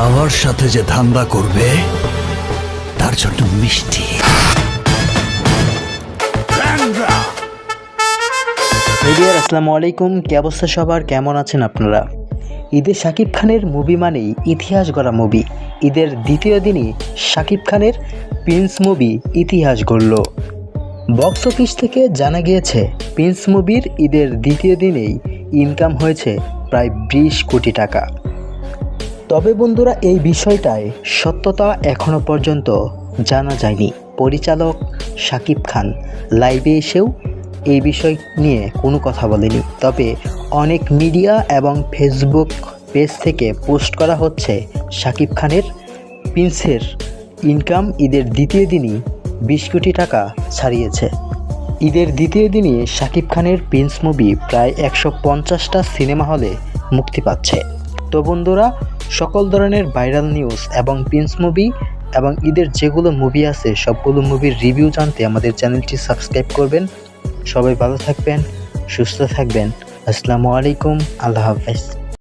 আমার সাথে যে ধান্দা করবে তার জন্য মিষ্টি। আসসালামু আলাইকুম, কি অবস্থা সবার, কেমন আছেন আপনারা? ঈদে শাকিব খানের মুভি মানেই ইতিহাস গড়া মুভি। ঈদের দ্বিতীয় দিনই শাকিব খানের প্রিন্স মুভি ইতিহাস গড়ল। বক্স অফিস থেকে জানা গিয়েছে প্রিন্স মুভির ঈদের দ্বিতীয় দিনেই ইনকাম হয়েছে প্রায় 20 কোটি টাকা। তবে বন্ধুরা, এই বিষয়টায় সত্যতা এখনও পর্যন্ত জানা যায়নি। পরিচালক শাকিব খান লাইভে এসেও এই বিষয় নিয়ে কোনো কথা বলেনি। তবে অনেক মিডিয়া এবং ফেসবুক পেজ থেকে পোস্ট করা হচ্ছে শাকিব খানের প্রিন্সের ইনকাম ঈদের দ্বিতীয় দিনই 20 কোটি টাকা ছাড়িয়েছে। ঈদের দ্বিতীয় দিনই শাকিব খানের প্রিন্স মুভি প্রায় 150টা সিনেমা হলে মুক্তি পাচ্ছে। তো বন্ধুরা, সকল ধরনের ভাইরাল নিউজ এবং প্রিন্স মুভি এবং ঈদের যেগুলো মুভি আছে সবগুলো মুভির রিভিউ জানতে আমাদের চ্যানেলটি সাবস্ক্রাইব করবেন। সবাই ভালো থাকবেন, সুস্থ থাকবেন। আসসালামু আলাইকুম, আল্লাহ হাফেজ।